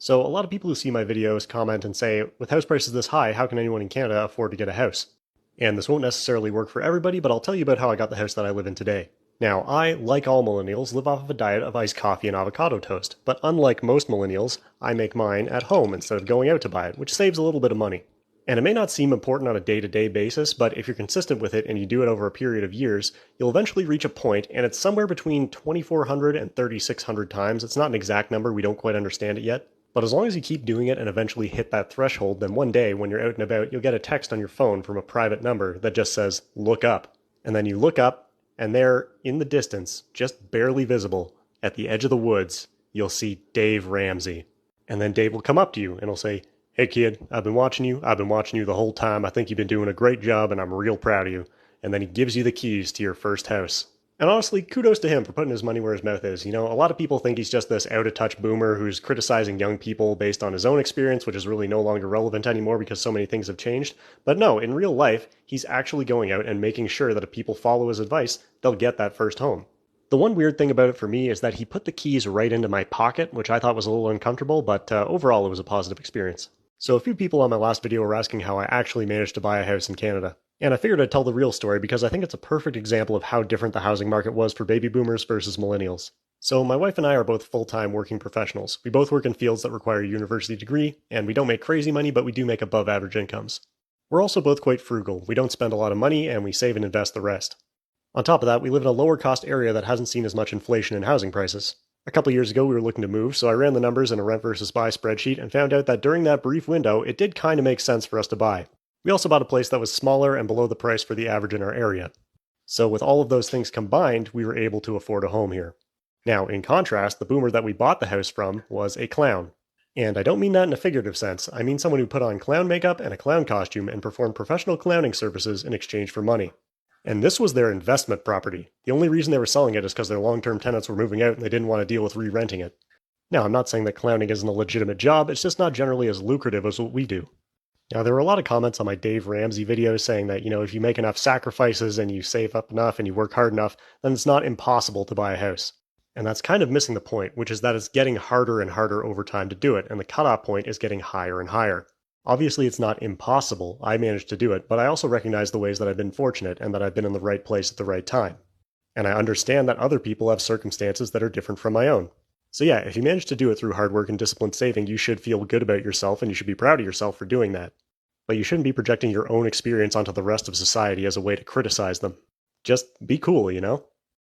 So a lot of people who see my videos comment and say, with house prices this high, how can anyone in Canada afford to get a house? And this won't necessarily work for everybody, but I'll tell you about how I got the house that I live in today. Now, I, like all millennials, live off of a diet of iced coffee and avocado toast, but unlike most millennials, I make mine at home instead of going out to buy it, which saves a little bit of money. And it may not seem important on a day-to-day basis, but if you're consistent with it and you do it over a period of years, you'll eventually reach a point, and it's somewhere between 2,400 and 3,600 times. It's not an exact number, we don't quite understand it yet. But as long as you keep doing it and eventually hit that threshold, then one day when you're out and about, you'll get a text on your phone from a private number that just says, "Look up." And then you look up, and there, in the distance, just barely visible, at the edge of the woods, you'll see Dave Ramsey. And then Dave will come up to you and he'll say, "Hey kid, I've been watching you the whole time. I think you've been doing a great job and I'm real proud of you." And then he gives you the keys to your first house. And honestly, kudos to him for putting his money where his mouth is. You know, a lot of people think he's just this out-of-touch boomer who's criticizing young people based on his own experience, which is really no longer relevant anymore because so many things have changed. But no, in real life, he's actually going out and making sure that if people follow his advice, they'll get that first home. The one weird thing about it for me is that he put the keys right into my pocket, which I thought was a little uncomfortable, but overall it was a positive experience. So a few people on my last video were asking how I actually managed to buy a house in Canada. And I figured I'd tell the real story because I think it's a perfect example of how different the housing market was for baby boomers versus millennials. So my wife and I are both full-time working professionals. We both work in fields that require a university degree, and we don't make crazy money, but we do make above average incomes. We're also both quite frugal. We don't spend a lot of money, and we save and invest the rest. On top of that, we live in a lower cost area that hasn't seen as much inflation in housing prices. A couple years ago, we were looking to move, so I ran the numbers in a rent versus buy spreadsheet and found out that during that brief window, it did kind of make sense for us to buy. We also bought a place that was smaller and below the price for the average in our area. So with all of those things combined, we were able to afford a home here. Now, in contrast, the boomer that we bought the house from was a clown. And I don't mean that in a figurative sense. I mean someone who put on clown makeup and a clown costume and performed professional clowning services in exchange for money. And this was their investment property. The only reason they were selling it is because their long-term tenants were moving out and they didn't want to deal with re-renting it. Now, I'm not saying that clowning isn't a legitimate job, it's just not generally as lucrative as what we do. Now, there were a lot of comments on my Dave Ramsey videos saying that, if you make enough sacrifices and you save up enough and you work hard enough, then it's not impossible to buy a house. And that's kind of missing the point, which is that it's getting harder and harder over time to do it, and the cutoff point is getting higher and higher. Obviously, it's not impossible. I managed to do it, but I also recognize the ways that I've been fortunate and that I've been in the right place at the right time. And I understand that other people have circumstances that are different from my own. So yeah, if you manage to do it through hard work and disciplined saving, you should feel good about yourself and you should be proud of yourself for doing that. But you shouldn't be projecting your own experience onto the rest of society as a way to criticize them. Just be cool,